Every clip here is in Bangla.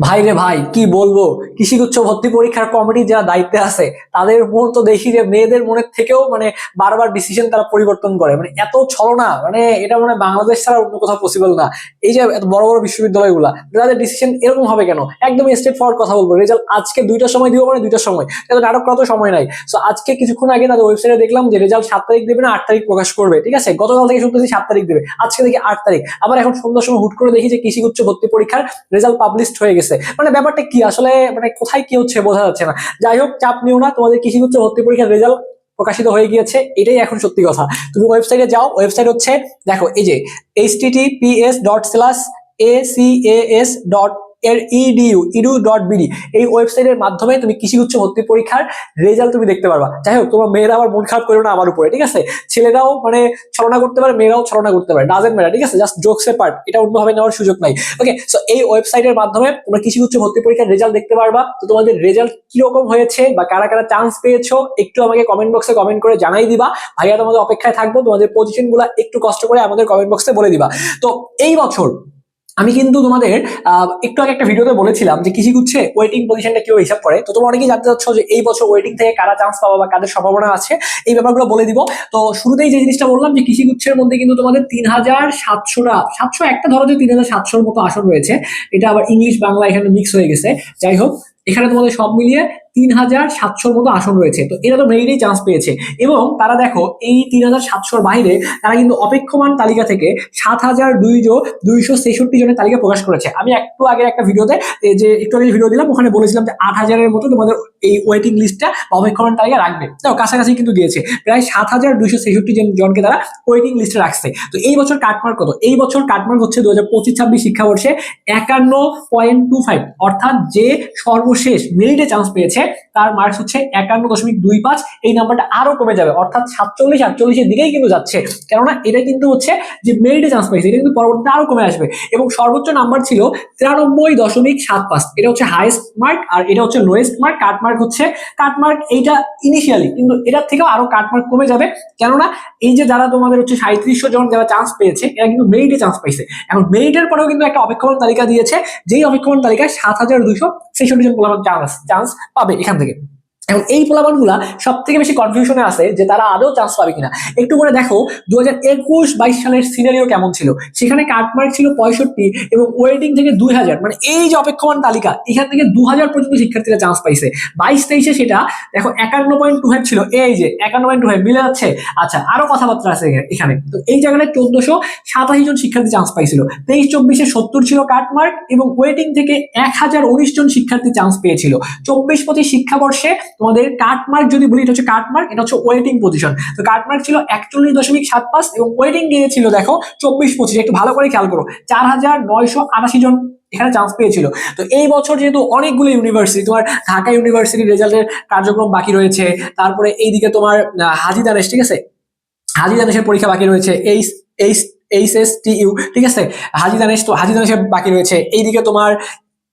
ভাই রে ভাই, কি বলবো, কৃষিগুচ্ছ ভর্তি পরীক্ষার কমিটি যারা দায়িত্বে আছে তাদের মন তো দেখি যে মেয়েদের মনের থেকেও বারবার ডিসিশন তারা পরিবর্তন করে, এত ছলনা, এটা বাংলাদেশ ছাড়া অন্য কোথাও পসিবল না। এই যে এত বড় বড় বিশ্ববিদ্যালয়গুলা, তাদের ডিসিশন এরকম হবে কেন? একদম স্ট্রেট ফরওয়ার্ড কথা বলবো, রেজাল্ট আজকে 2টার সময় দিব, 2টার সময়, এত নাটক করার তো সময় নাই। সো আজকে কিছুক্ষণ আগে তাদের ওয়েবসাইটে দেখলাম যে রেজাল্ট 7 তারিখ দেবে না 8 তারিখ প্রকাশ করবে, ঠিক আছে? গতকাল থেকে শুনতেছি 7 তারিখ দেবে, আজকে দেখি 8 তারিখ। আবার এখন সন্ধ্যার সময় হুট করে দেখি যে কৃষিগুচ্ছ ভর্তি পরীক্ষার রেজাল্ট পাবলিশড হয়ে গেছে। ব্যাপারটা কি আসলে, কোথায় কি হচ্ছে বোঝা যাচ্ছে না। যাই হোক, চাপ নিও না, তোমাদের কৃষিগুচ্ছ ভর্তি পরীক্ষার রেজাল্ট প্রকাশিত হয়ে গিয়েছে, এটাই এখন সত্যি কথা। তুমি ওয়েবসাইটে যাও, ওয়েবসাইট হচ্ছে, দেখো এই যে https://acas.edu.bd, এই ওয়েবসাইটের মাধ্যমে তুমি কৃষিগুচ্ছ ভর্তি পরীক্ষার রেজাল্ট তুমি দেখতে পারবা। যাই হোক, তোমার মেয়েরা আবার মন খারাপ করো না আমার উপরে, ঠিক আছে? ছেলেরাও ছলনা করতে পারে, মেয়েরাও ছলনা করতে পারে, ডাজেন্ট ম্যাটার, ঠিক আছে? জাস্ট জোকস এর পার্ট, এটা অন্যভাবে নেওয়ার সুযোগ নাই। ওকে, সো এই ওয়েবসাইটের মাধ্যমে তোমরা কৃষিগুচ্ছ ভর্তি পরীক্ষার রেজাল্ট দেখতে পারবা। তো তোমাদের রেজাল্ট কিরকম হয়েছে বা কারা কারা চান্স পেয়েছো, একটু আমাকে কমেন্ট বক্সে কমেন্ট করে জানাই দিবা। ভাইয়া তোমাদের অপেক্ষায় থাকবো, তোমাদের পজিশন গুলা একটু কষ্ট করে আমাদের কমেন্ট বক্সে বলে দিবা। তো এই বছর আমি কিন্তু তোমাদের একটু আগে একটা ভিডিওতে বলেছিলাম যে কৃষিগুচ্ছে ওয়েটিং পজিশনটা কিভাবে হিসাব করে। তো তোমরা অনেকেই জানতে চাচ্ছ যে এই বছর ওয়েটিং থেকে কারা চান্স পাবা বা কাদের সম্ভাবনা আছে, এই ব্যাপারগুলো বলে দিব। তো শুরুতেই যে জিনিসটা বললাম যে কৃষিগুচ্ছের মধ্যে কিন্তু তোমাদের 3700 ধরো যে 3700-র মতো আসন রয়েছে। এটা আবার ইংলিশ বাংলা এখানে মিক্স হয়ে গেছে। যাই হোক, এখানে তোমাদের সব মিলিয়ে 3700-র মতো আসন রয়েছে। তো এরা তো মেরিটেই চান্স পেয়েছে, এবং তারা দেখো এই 3700-র বাইরে তারা কিন্তু অপেক্ষমান তালিকা থেকে 7263 জনের তালিকা প্রকাশ করেছে। আমি একটু আগে একটা ভিডিওতে, যে একটু আগে ভিডিও দিলাম, ওখানে বলেছিলাম যে 8000-এর মতো তোমাদের এই ওয়েটিং লিস্টটা বা অপেক্ষমান তালিকা রাখবে। তো কাছাকাছি কিন্তু দিয়েছে, প্রায় 7263 জনকে তারা ওয়েটিং লিস্টে রাখছে। তো এই বছর কাটমার্ক কত? এই বছর কাটমার্ক হচ্ছে 2025-26 শিক্ষাবর্ষে 51.25, অর্থাৎ যে সর্বশেষ মেরিটে চান্স পেয়েছে তার মার্কস হচ্ছে 51.25। এই নাম্বারটা আরো কমে যাবে, অর্থাৎ 47-48-এর দিকেই কিন্তু যাচ্ছে, কেননা এটা কিন্তু হচ্ছে যে মেরিটে চান্স পেয়েছে, এটা কিন্তু পরবর্তীতে আরো কমে আসবে। এবং সর্বোচ্চ নাম্বার ছিল 93.75, এটা হচ্ছে হাইয়েস্ট মার্ক, আর এটা হচ্ছে লোয়েস্ট মার্ক। কাটমার্ক এইটা ইনিশিয়ালি, কিন্তু এটার থেকেও আরো কাটমার্ক কমে যাবে, কেননা এই যে যারা তোমাদের হচ্ছে 3700 জন যারা চান্স পেয়েছে, এরা কিন্তু মেরিটে চান্স পাইছে। এখন মেরিটের পরেও কিন্তু একটা অপেক্ষমান তালিকা দিয়েছে, যেই অপেক্ষমান তালিকায় 7263 জন চান্স পাবে এখান থেকে। এখন এই পোলাপানগুলা সব থেকে বেশি কনফিউশনে আছে যে তারা আদৌ চান্স পাবে কিনা। একটু করে দেখো 2021-22 সালের সিনারিও কেমন ছিল। সেখানে কাটমার্ক ছিল 65 এবং ওয়েটিং থেকে 2000, এই যে অপেক্ষমান তালিকা, এখান থেকে 2000 পর্যন্ত শিক্ষার্থীরা চান্স পাইছে। 22-23-এ সেটা দেখো 51.25 ছিল, এই যে 51.25 মিলে যাচ্ছে। আচ্ছা, আরো কথাবার্তা আছে এখানে। তো এই জায়গায় 1487 জন শিক্ষার্থী চান্স পাইছিল। 23-24-এ 70 ছিল কাটমার্ক, এবং ওয়েটিং থেকে 1019 জন শিক্ষার্থী চান্স পেয়েছিল। 24-25 শিক্ষাবর্ষে তোমাদের কাটমার্ক যদি বলি, এটা হচ্ছে কাটমার্ক, এটা হচ্ছে ওয়েটিং পজিশন। তো কাটমার্ক ছিল 41.75 এবং ওয়েটিং গিয়েছিল দেখো 24-25, একটু ভালো করে খেয়াল করো, 4988 জন এখানে চান্স পেয়েছিল। তো এই বছর যেহেতু অনেকগুলো ইউনিভার্সিটি, তোমার ঢাকা ইউনিভার্সিটির রেজাল্টের কার্যক্রম বাকি রয়েছে, তারপরে এইদিকে তোমার হাজী দানেশ, ঠিক আছে, হাজী দানেশের পরীক্ষা বাকি রয়েছে, HSTU, ঠিক আছে, হাজী দানেশের বাকি রয়েছে। এইদিকে তোমার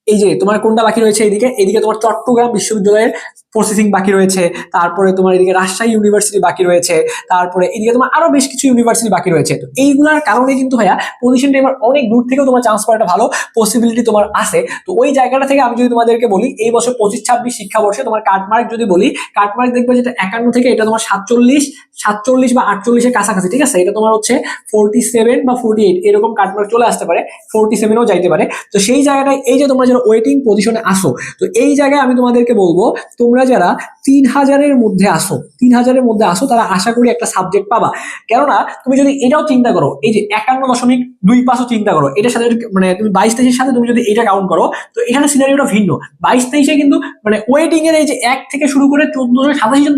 এই যে তোমার কোনটা বাকি রয়েছে, এইদিকে তোমার চট্টগ্রাম বিশ্ববিদ্যালয়ের প্রসেসিং বাকি রয়েছে, তারপরে তোমার এদিকে রাজশাহী ইউনিভার্সিটি বাকি রয়েছে, তারপরে এদিকে তোমার আরো বেশ কিছু ইউনিভার্সিটি বাকি রয়েছে। তো এইগুলোর কারণে কিন্তু ভাইয়া পজিশনটা এবার অনেক দূর থেকেও তোমার চান্স পাওয়ার একটা ভালো পসিবিলিটি তোমার আছে। তো ওই জায়গাটা থেকে আমি যদি তোমাদেরকে বলি, এই বছর 25-26 শিক্ষাবর্ষে তোমার কাটমার্ক যদি বলি, কাটমার্ক দেখবে যেটা 51 থেকে এটা তোমার 47 বা 48-এর কাছাকাছি, ঠিক আছে? এটা তোমার হচ্ছে 47 বা 48 এরকম কাটমার্ক চলে আসতে পারে, 47-ও যাইতে পারে। তো সেই জায়গাটায় এই যে তোমরা যারা ওয়েটিং পজিশনে আসো, তো এই জায়গায় আমি তোমাদেরকে বলবো, তোমরা যারা 3000-এর মধ্যে আসো তারা আশা করি একটা সাবজেক্ট পাবা। কেননা তুমি যদি এটাও চিন্তা করো, এই যে 51.25 চিন্তা করো, এটার সাথে তুমি 22-23-এর সাথে তুমি যদি এটা কাউন্ট করো, তো এখানে সিনারিওটা ভিন্ন। 22-23-এ কিন্তু ওয়েটিং এর এই যে 1 থেকে শুরু করে 1487 জন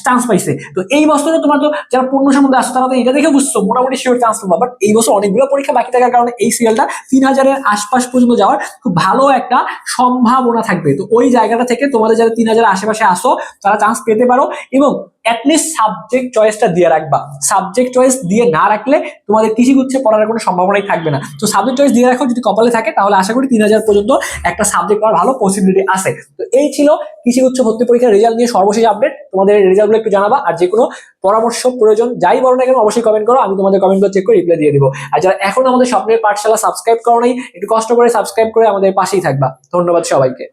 চান্স পাইছে। তো এই বছরে তোমার তো যারা 1500-এর মধ্যে আসো, তারা তো এটা দেখে বুঝছো মোটামুটি শিওর চান্স পাবা। বাট এই বছর অনেকগুলো পরীক্ষা বাকি থাকার কারণে এই সিরিয়ালটা 3000-এর আশপাশ পর্যন্ত যাওয়ার খুব ভালো একটা সম্ভাবনা থাকবে। তো ওই জায়গাটা থেকে তোমাদের যারা 3000-এর আশেপাশে আসো, আসো তারা চান্স পেতে পারো। এবং অ্যাটলিস্ট সাবজেক্ট চয়েসটা দিয়ে রাখবা। সাবজেক্ট চয়েস দিয়ে না রাখলে তোমাদের কৃষিগুচ্ছে পড়ার কোনো সম্ভাবনাই থাকবে না। তো সাবজেক্ট চয়েস দিয়ে রাখো, যদি কপালে থাকে তাহলে আশা করি 3000 পর্যন্ত একটা সাবজেক্ট পাওয়ার ভালো পসিবিলিটি আছে। তো এই ছিল কৃষিগুচ্ছ ভর্তি পরীক্ষার রেজাল্ট নিয়ে সর্বশেষ আপডেট। তোমাদের রেজাল্টগুলো একটু জানাবা, আর যে কোনো পরামর্শ প্রয়োজন যাই বলো না কেন অবশ্যই কমেন্ট করো, আমি তোমাদের কমেন্টগুলো চেক করে রিপ্লাই দিয়ে দিবো। আর যারা এখন আমাদের স্বপ্নের পাঠশালা সাবস্ক্রাইব করো নাই, একটু কষ্ট করে সাবস্ক্রাইব করে আমাদের পাশেই থাকবা। ধন্যবাদ সবাইকে।